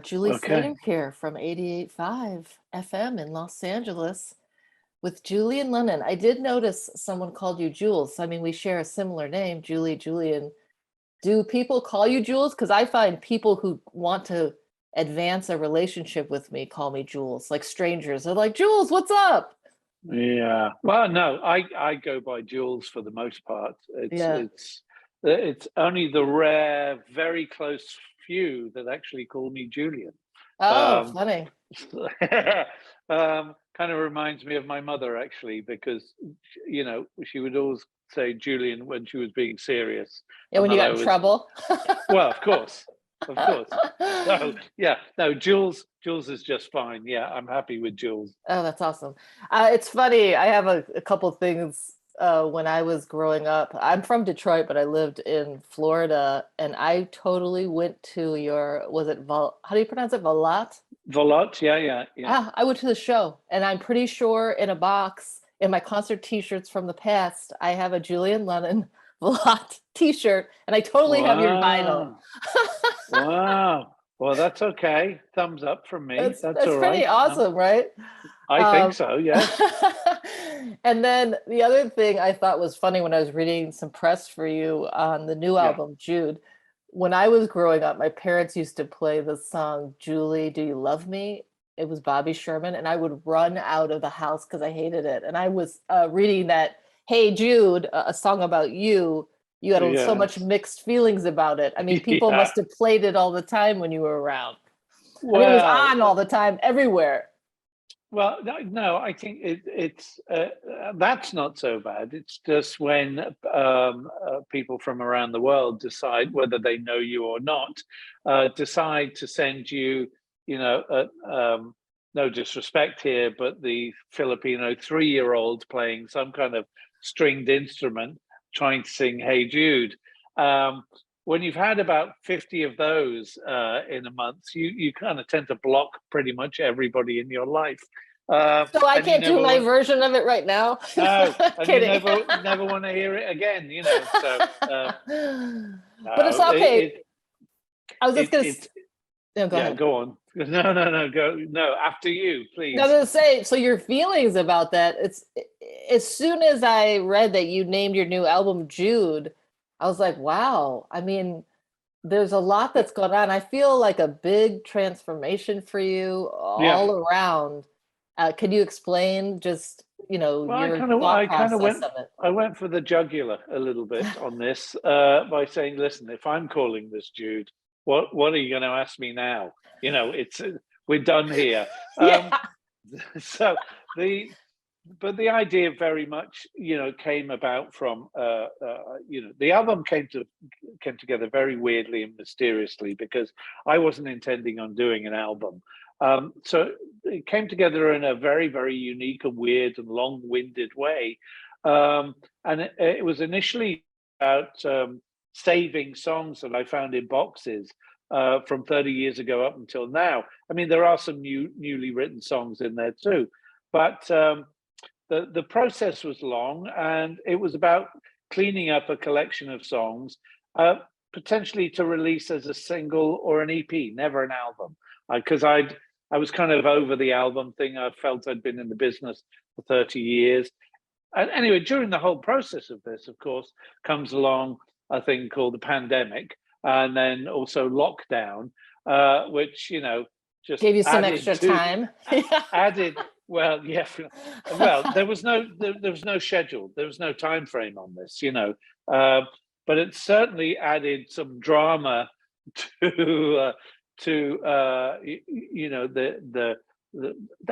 Julie Okay. Slater here from 88.5 FM in Los Angeles with Julian Lennon. I did notice someone called you Jules. I mean, we share a similar name, Julie, Julian. Do people call you Jules? Because I find people who want to advance a relationship with me call me Jules, like strangers. They're like, Jules, what's up? Yeah. Well, no, I go by Jules for the most part. Yeah. It's only the rare, very close few that actually call me Julian. Oh, Um, funny. kind of reminds me of my mother actually, because she would always say Julian when she was being serious, Yeah, and when you that got I in was trouble. well, of course. So yeah, no, Jules is just fine. Yeah, I'm happy with Jules. Oh, that's awesome. It's funny. I have a couple things when I was growing up. I'm from Detroit, but I lived in Florida, and I totally went to your, was it how do you pronounce it? Valat? Volot, yeah. I went to the show, and I'm pretty sure in a box in my concert t-shirts from the past, I have a Julian Lennon Valat t-shirt, and I totally have your vinyl. Wow. Wow. Well, that's okay. Thumbs up from me. That's That's all pretty right. awesome, right? I think Um, so, yes. and then the other thing I thought was funny when I was reading some press for you on the new Yeah. album, Jude. When I was growing up, my parents used to play the song Julie, Do You Love Me? It was Bobby Sherman, and I would run out of the house because I hated it. And I was reading that Hey Jude, a song about you. You had so much Yes. mixed feelings about it. I mean, people Yeah. must have played it all the time when you were around. I mean, it was Well, on all the time, everywhere. no, I think it's that's not so bad. It's just when people from around the world decide, whether they know you or not, decide to send you, no disrespect here, but the Filipino 3-year-old playing some kind of stringed instrument trying to sing "Hey Jude." Um, when you've had about 50 of those in a month, you kind of tend to block pretty much everybody in your life. So I And you can't do never my want version of it right now. no, and you Kidding. never want to hear it again. So But it's no, okay. I was just it gonna. it No, go yeah. ahead. Go on. No. Go no. After you, I was please. gonna say. So your feelings about that? It's as soon as I read that you named your new album Jude, I was like, wow. I mean, there's a lot that's going on. I feel like a big transformation for you Yeah. all around. Could you explain just, Well, your thought process of it? I went for the jugular a little bit on this by saying, listen, if I'm calling this Jude, what are you going to ask me now? It's we're done here. Yeah. So the but the idea very much came about from the album came together very weirdly and mysteriously, because I wasn't intending on doing an album. So it came together in a very, very unique and weird and long-winded way. And it was initially about saving songs that I found in boxes from 30 years ago up until now. I mean, there are some newly written songs in there too, but the process was long, and it was about cleaning up a collection of songs, potentially to release as a single or an EP, never an album, because I was kind of over the album thing. I felt I'd been in the business for 30 years. And anyway, during the whole process of this, of course, comes along a thing called the pandemic, and then also lockdown, which just Gave you some added extra to time. Yeah. added. Well, yeah. Well, there was no schedule. There was no time frame on this, uh, but it certainly added some drama to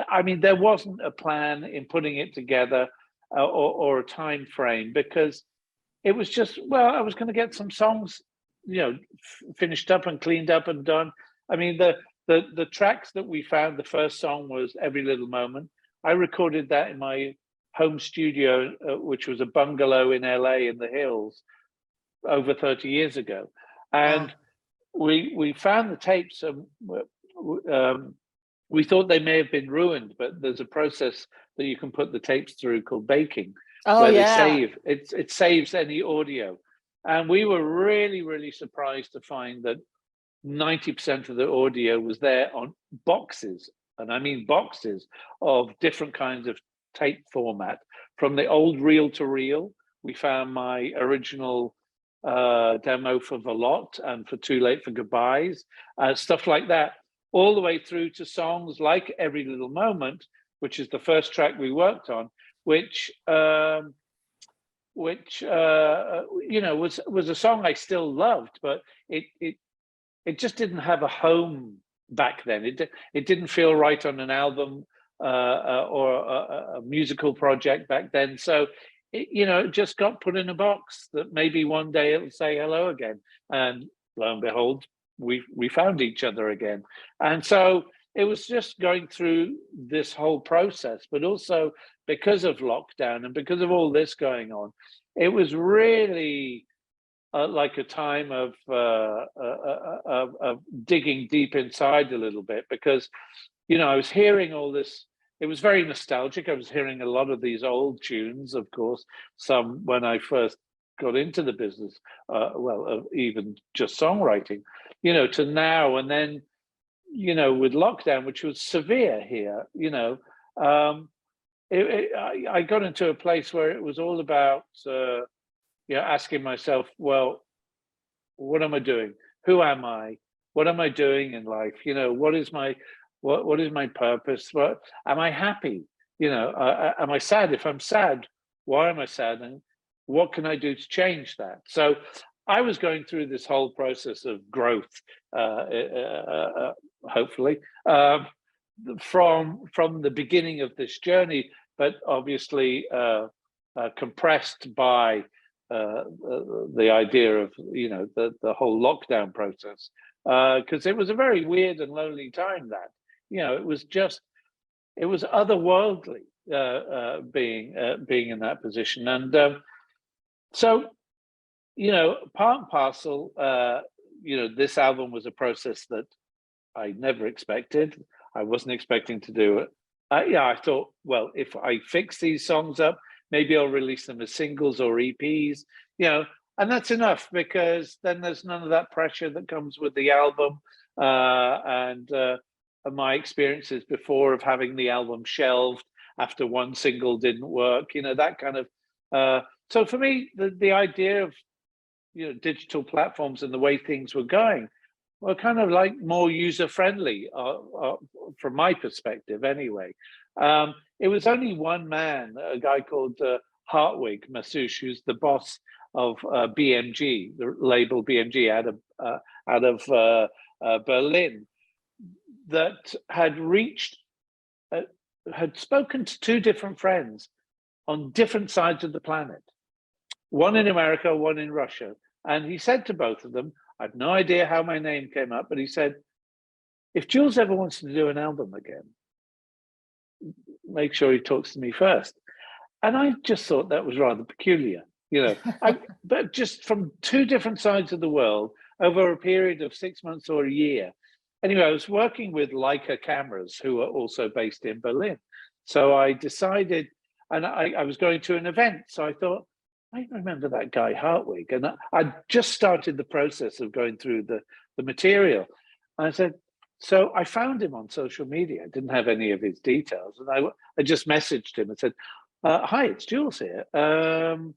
I mean, there wasn't a plan in putting it together, or a time frame, because it was just, well, I was going to get some songs, finished up and cleaned up and done. I mean, the tracks that we found, the first song was Every Little Moment. I recorded that in my home studio, which was a bungalow in LA in the hills over 30 years ago. Wow. And we found the tapes, um, we thought they may have been ruined, but there's a process that you can put the tapes through called baking, Oh where they yeah. save it saves any audio. And we were really, really surprised to find that 90% of the audio was there on boxes, and I mean boxes of different kinds of tape format. From the old reel to reel, we found my original demo for The Lot and for Too Late for Goodbyes, stuff like that, all the way through to songs like Every Little Moment, which is the first track we worked on, which you know, was a song I still loved, but it just didn't have a home back then. It didn't feel right on an album or a musical project back then. So you know, it just got put in a box that maybe one day it'll say hello again. And lo and behold, we found each other again. And so it was just going through this whole process, but also because of lockdown and because of all this going on, it was really like a time of digging deep inside a little bit, because, you know, I was hearing all this. It was very nostalgic. I was hearing a lot of these old tunes, of course, some when I first got into the business, even just songwriting, you know, to now. And then, you know, with lockdown, which was severe here, you know, I got into a place where it was all about, you know, asking myself, well, what am I doing? Who am I? What am I doing in life? You know, what is my purpose? What am I happy? You know, am I sad? If I'm sad, why am I sad? And what can I do to change that? So I was going through this whole process of growth, hopefully, from the beginning of this journey, but obviously compressed by the idea of, you know, the whole lockdown process, because it was a very weird and lonely time. That, you know, it was otherworldly being in that position. And so, you know, part and parcel, you know, this album was a process that I never expected. I wasn't expecting to do it. Yeah, I thought, well, if I fix these songs up, maybe I'll release them as singles or EPs, you know, and that's enough, because then there's none of that pressure that comes with the album, and my experiences before of having the album shelved after one single didn't work, you know, that kind of. So for me, the idea of, you know, digital platforms and the way things were going were kind of like more user friendly, from my perspective, anyway. It was only one man, a guy called Hartwig Masush, who's the boss of BMG, the label BMG out of Berlin, that had spoken to two different friends on different sides of the planet, one in America, one in Russia. And he said to both of them, I have no idea how my name came up, but he said, if Jules ever wants to do an album again, make sure he talks to me first. And I just thought that was rather peculiar, you know, but just from two different sides of the world over a period of 6 months or a year. Anyway, I was working with Leica Cameras, who are also based in Berlin. So I decided, and I was going to an event. So I thought, I remember that guy Hartwig. And I just started the process of going through the material. And I said, so I found him on social media. I didn't have any of his details. And I just messaged him and said, hi, it's Jules here. I'm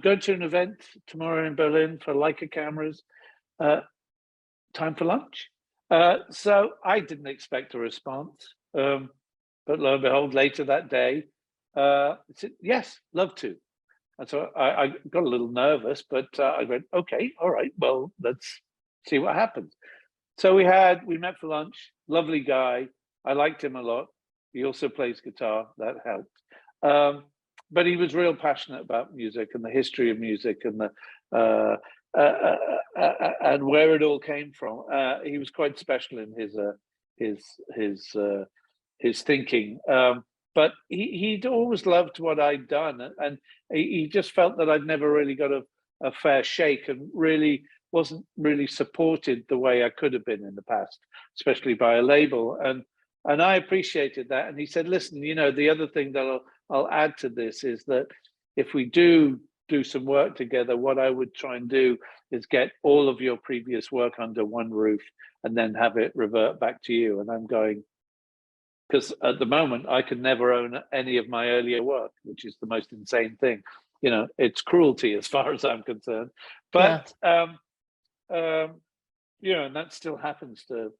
going to an event tomorrow in Berlin for Leica Cameras. Time for lunch? So I didn't expect a response. But lo and behold, later that day, I said, yes, love to. And so I got a little nervous, but I went, okay, all right, well, let's see what happens. So we met for lunch, lovely guy. I liked him a lot. He also plays guitar, that helped. But he was real passionate about music and the history of music and and where it all came from. He was quite special in his thinking. But he'd always loved what I'd done, and he just felt that I'd never really got a fair shake, and really wasn't really supported the way I could have been in the past, especially by a label. And I appreciated that. And he said, listen, you know, the other thing that I'll add to this is that if we do do some work together, what I would try and do is get all of your previous work under one roof and then have it revert back to you. And I'm going, because at the moment I could never own any of my earlier work, which is the most insane thing. You know, it's cruelty as far as I'm concerned. But you know, and that still happens to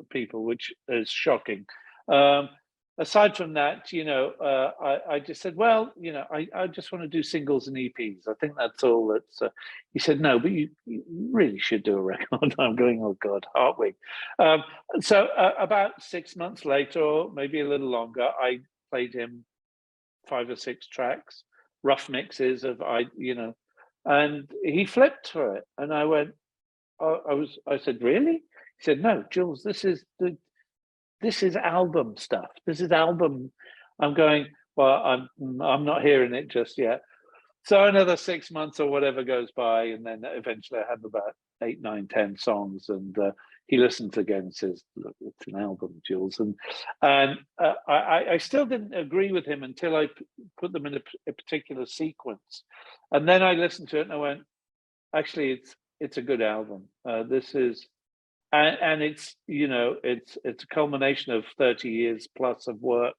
people, which is shocking. Aside from that, you know, I just said, well, you know, I just want to do singles and EPs. I think that's all. That's. He said, no, but you really should do a record. I'm going, oh God, aren't we? So about 6 months later, or maybe a little longer, I played him 5 or 6 tracks, rough mixes of you know, and he flipped for it, and I went. I said, really? He said, no, Jules, this is album stuff. This is album. I'm going, well, I'm not hearing it just yet. So another 6 months or whatever goes by, and then eventually I have about 8, 9, 10 songs, and he listens again and says, look, it's an album, Jules. And I still didn't agree with him until I put them in a particular sequence. And then I listened to it and I went, actually, it's a good album. This is, and it's, you know, it's a culmination of 30 years plus of work.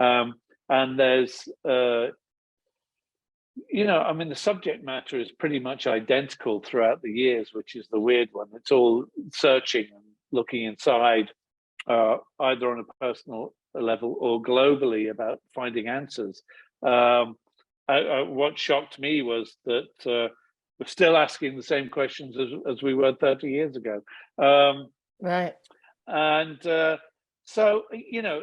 And there's, you know, I mean, the subject matter is pretty much identical throughout the years, which is the weird one. It's all searching and looking inside, either on a personal level or globally, about finding answers. What shocked me was that we're still asking the same questions as we were 30 years ago. Right. And so, you know,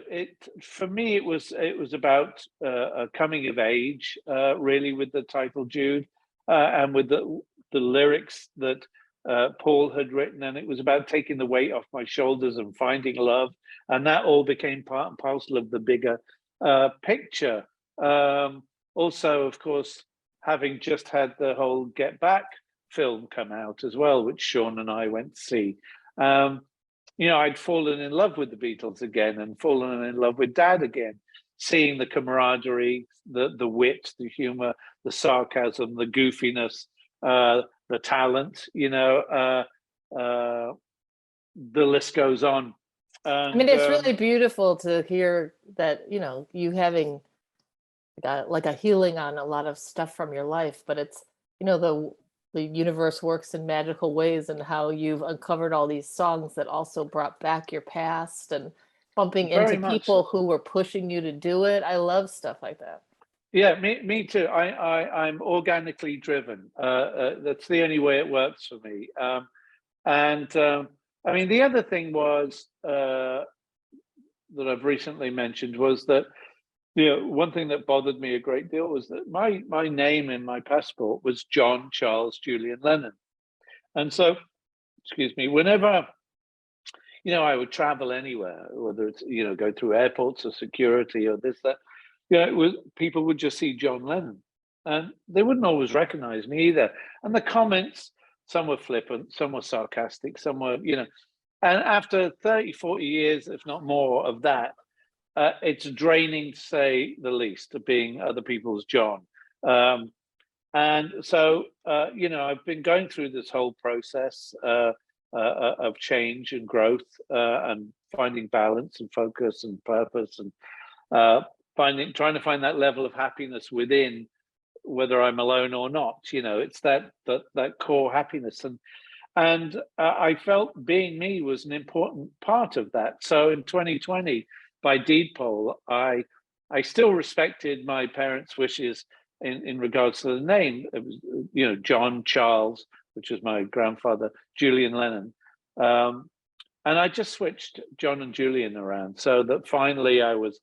for me, it was about a coming of age, really, with the title Jude, and with the lyrics that Paul had written, and it was about taking the weight off my shoulders and finding love, and that all became part and parcel of the bigger picture. Also, of course, having just had the whole Get Back film come out as well, which Sean and I went to see. You know, I'd fallen in love with the Beatles again and fallen in love with Dad again, seeing the camaraderie, the wit, the humor, the sarcasm, the goofiness, the talent, you know, the list goes on. And, I mean, it's really beautiful to hear that, you know, you having like a healing on a lot of stuff from your life, but it's, you know, the universe works in magical ways, and how you've uncovered all these songs that also brought back your past and bumping into people who were pushing you to do it. I love stuff like that. Yeah, me too. I'm organically driven. That's the only way it works for me. I mean, the other thing was that I've recently mentioned was that, you know, one thing that bothered me a great deal was that my name in my passport was John Charles Julian Lennon. And so, excuse me, whenever, you know, I would travel anywhere, whether it's, you know, go through airports or security or this, that, you know, people would just see John Lennon, and they wouldn't always recognize me either. And the comments, some were flippant, some were sarcastic, some were, you know, and after 30, 40 years, if not more of that, it's draining, to say the least, of being other people's John. And so, you know, I've been going through this whole process of change and growth, and finding balance and focus and purpose, and trying to find that level of happiness within, whether I'm alone or not. You know, it's that core happiness, and I felt being me was an important part of that. So in 2020, by deed poll, I still respected my parents' wishes in regards to the name. It was, you know, John Charles, which was my grandfather, Julian Lennon, and I just switched John and Julian around, so that finally I was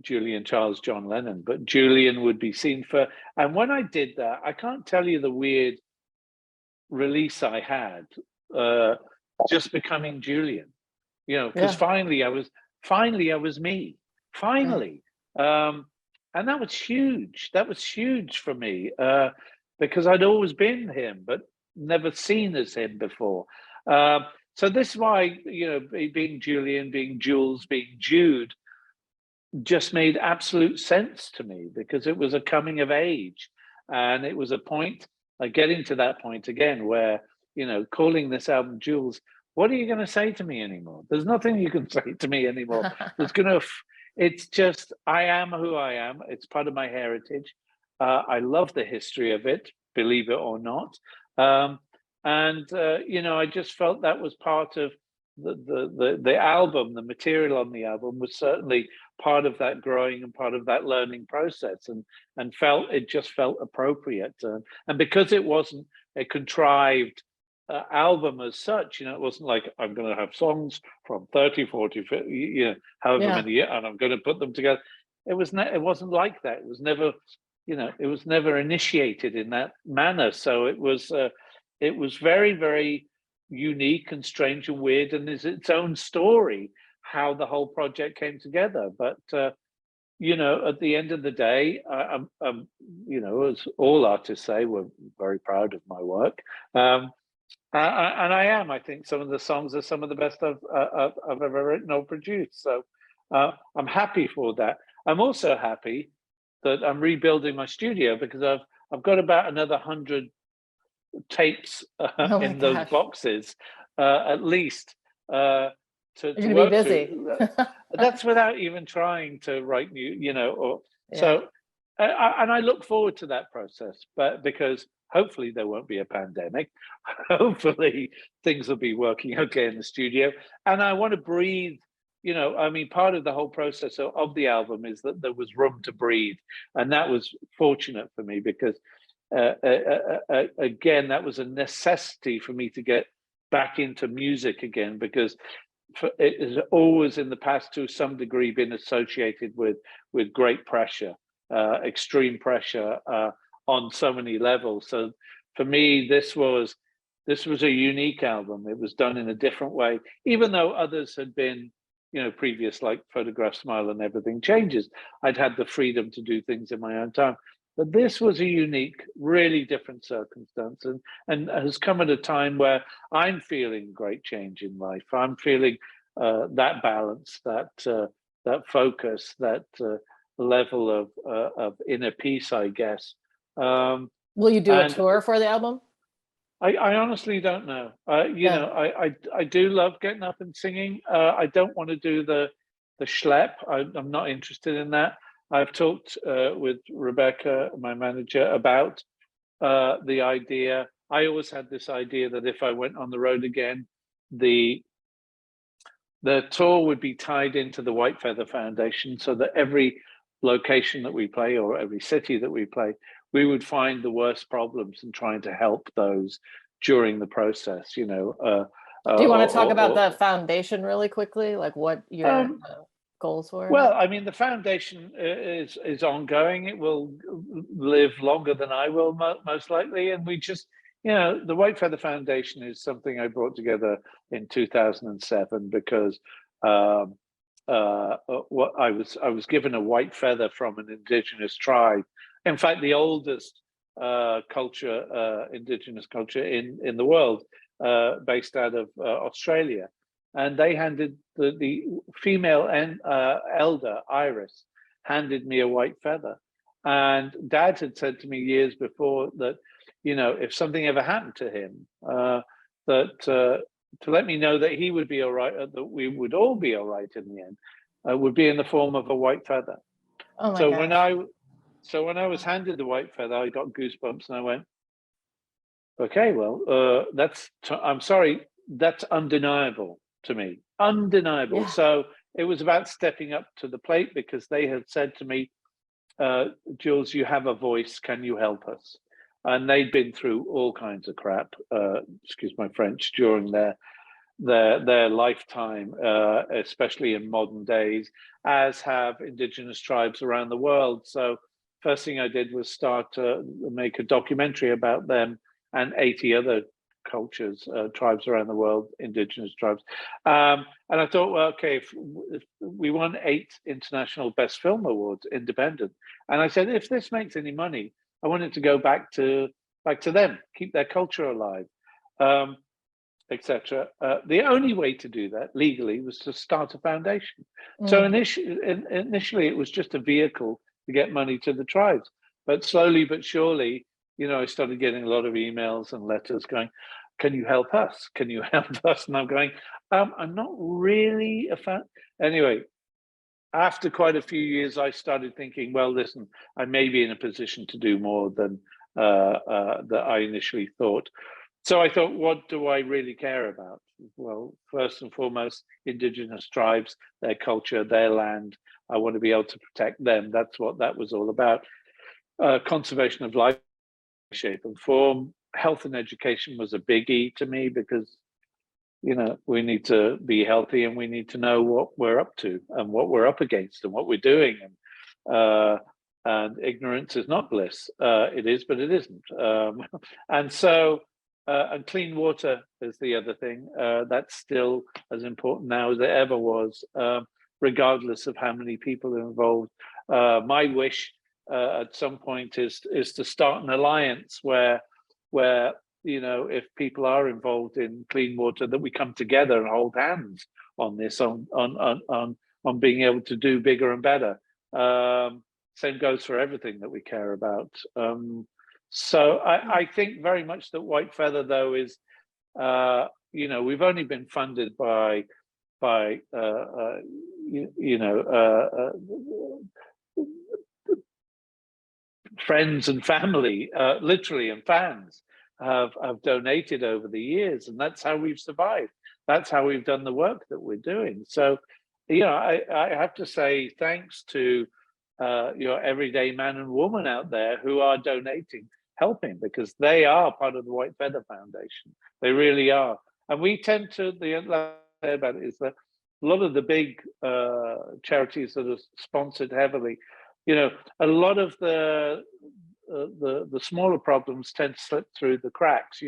Julian Charles John Lennon, but Julian would be seen for. And when I did that, I can't tell you the weird release I had, just becoming Julian, you know, because finally I was me, finally. And that was huge. That was huge for me, because I'd always been him, but never seen as him before. So this is why, you know, being Julian, being Jules, being Jude just made absolute sense to me, because it was a coming of age. And it was a point, like getting to that point again, where, calling this album Jules, what are you going to say to me anymore? There's nothing you can say to me anymore. It's just, I am who I am. It's part of my heritage. I love the history of it, believe it or not. I just felt that was part of the album. The material on the album was certainly part of that growing and part of that learning process, and it just felt appropriate. And because it wasn't a contrived album as such, it wasn't like I'm going to have songs from 30, 40, 50, however many years, and I'm going to put them together. It wasn't like that. It was never, it was never initiated in that manner. So it was very, very unique and strange and weird, and is its own story how the whole project came together. But at the end of the day, as all artists say, we're very proud of my work. And I am. I think some of the songs are some of the best I've ever written or produced. So I'm happy for that. I'm also happy that I'm rebuilding my studio, because I've got about another 100 tapes in those boxes, at least, to work be busy. through. That's without even trying to write new, so. And I look forward to that process, but because hopefully there won't be a pandemic, hopefully things will be working okay in the studio, and I want to breathe. Part of the whole process of the album is that there was room to breathe, and that was fortunate for me, because again, that was a necessity for me to get back into music again, because it has always in the past to some degree been associated with great pressure. Extreme pressure on so many levels. So for me, this was a unique album. It was done in a different way, even though others had been, previous, like Photograph, Smile and Everything Changes. I'd had the freedom to do things in my own time. But this was a unique, really different circumstance, and has come at a time where I'm feeling great change in life. I'm feeling that balance, that focus, that level of inner peace, I guess. Will you do a tour for the album? I honestly don't know. I do love getting up and singing. I don't want to do the schlep. I'm not interested in that. I've talked with Rebecca, my manager, about the idea. I always had this idea that if I went on the road again, the tour would be tied into the White Feather Foundation, so that every location that we play, or every city that we play, we would find the worst problems and trying to help those during the process. Do you want to talk about the foundation really quickly, like what your goals were? Well, the foundation is ongoing. It will live longer than I will, most likely, and we just, the White Feather Foundation is something I brought together in 2007 because what I was given a white feather from an indigenous tribe. In fact, the oldest indigenous culture in the world, based out of Australia, and they handed the female elder Iris handed me a white feather, and Dad had said to me years before that, if something ever happened to him, to let me know that he would be all right, that we would all be all right in the end, would be in the form of a white feather. Oh my gosh. When I was handed the white feather, I got goosebumps, and I went, okay, well, I'm sorry, that's undeniable to me, undeniable. Yeah. So it was about stepping up to the plate, because they had said to me, Jules, you have a voice, can you help us? And they'd been through all kinds of crap, excuse my French, during their lifetime, especially in modern days, as have indigenous tribes around the world. So first thing I did was start to make a documentary about them and 80 other cultures, tribes around the world, indigenous tribes. And I thought, well, okay, if we won 8 international best film awards, independent. And I said, if this makes any money, I want it to go back to them, keep their culture alive, etc. The only way to do that legally was to start a foundation. So initially it was just a vehicle to get money to the tribes. But slowly but surely, I started getting a lot of emails and letters going, can you help us? Can you help us? And I'm going, I'm not really a fan. Anyway, after quite a few years, I started thinking, well, listen, I may be in a position to do more than that I initially thought. So I thought, what do I really care about? Well, first and foremost, indigenous tribes, their culture, their land. I want to be able to protect them. That's what that was all about. Conservation of life, shape and form. Health and education was a biggie to me because, we need to be healthy and we need to know what we're up to and what we're up against and what we're doing. And ignorance is not bliss. It is, but it isn't. And so, and clean water is the other thing. That's still as important now as it ever was, regardless of how many people are involved. My wish at some point is to start an alliance where if people are involved in clean water, that we come together and hold hands on this, on being able to do bigger and better. Same goes for everything that we care about. So I think very much that White Feather, though, is we've only been funded by friends and family, literally, and fans have donated over the years, and that's how we've survived. That's how we've done the work that we're doing. So, I have to say thanks to your everyday man and woman out there who are donating, helping, because they are part of the White Feather Foundation. They really are. And we tend to, the other thing about it is that a lot of the big charities that are sponsored heavily, a lot of the smaller problems tend to slip through the cracks,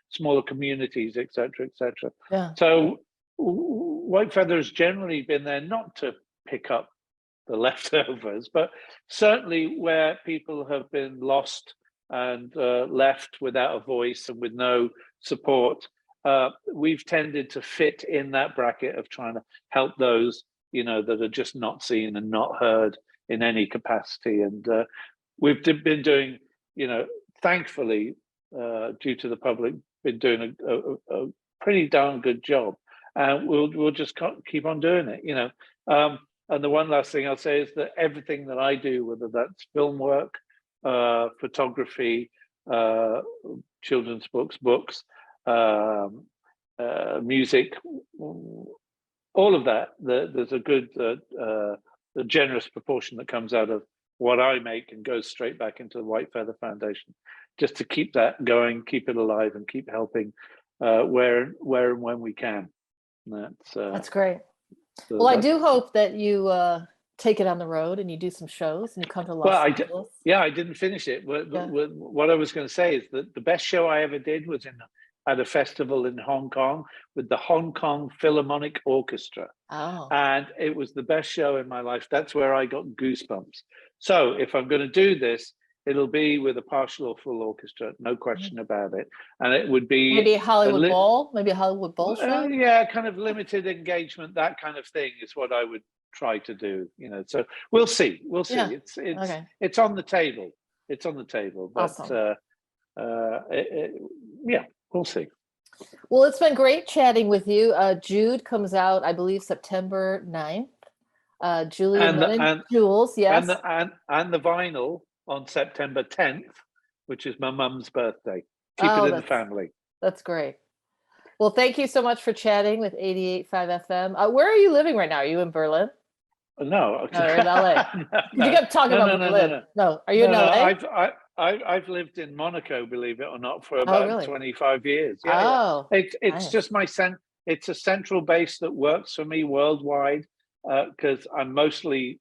smaller communities, et cetera, et cetera. Yeah. So White Feather has generally been there not to pick up the leftovers, but certainly where people have been lost and left without a voice and with no support, we've tended to fit in that bracket of trying to help those, that are just not seen and not heard in any capacity. And we've been doing, thankfully, due to the public, been doing a pretty darn good job. And we'll just keep on doing it, And the one last thing I'll say is that everything that I do, whether that's film work, photography, children's books, music, all of that, there's a good, a generous proportion that comes out of what I make and goes straight back into the White Feather Foundation, just to keep that going, keep it alive, and keep helping where and when we can. That's great. Well, I do hope that you take it on the road and you do some shows and you come to Los Angeles. I didn't finish it. What I was going to say is that the best show I ever did was at a festival in Hong Kong with the Hong Kong Philharmonic Orchestra. Oh. And it was the best show in my life. That's where I got goosebumps. So if I'm going to do this, it'll be with a partial or full orchestra, no question about it. And it would be maybe a Hollywood Bowl show. Yeah, kind of limited engagement, that kind of thing is what I would try to do. So we'll see. Yeah. It's on the table. It's on the table. But awesome. We'll see. Well, it's been great chatting with you. Jude comes out, I believe, September 9th. Julian Lennon, Jules, yes. And the vinyl on September 10th, which is my mum's birthday. Keep it in the family. That's great. Well, thank you so much for chatting with 88.5 FM. Where are you living right now? Are you in Berlin? No. You're in LA. You kept talking about Berlin. No. Are you in LA? I've lived in Monaco, believe it or not, for about 25 years. It's nice. just it's a central base that works for me worldwide, because I'm mostly,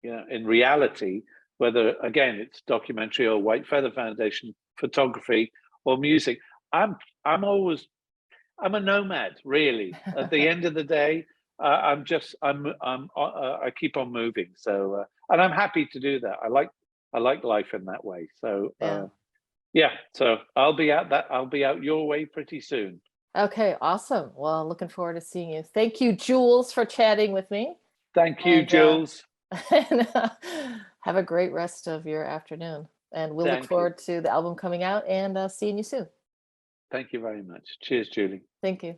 in reality, whether again it's documentary or White Feather Foundation, photography or music, I'm a nomad, really. At the end of the day, I keep on moving. So and I'm happy to do that. I like life in that way. So so I'll be out your way pretty soon. Okay, awesome. Well, looking forward to seeing you. Thank you, Jules, for chatting with me. Thank you, Jules. And have a great rest of your afternoon. And we'll look Thank you. forward to the album coming out and seeing you soon. Thank you very much. Cheers, Julie. Thank you.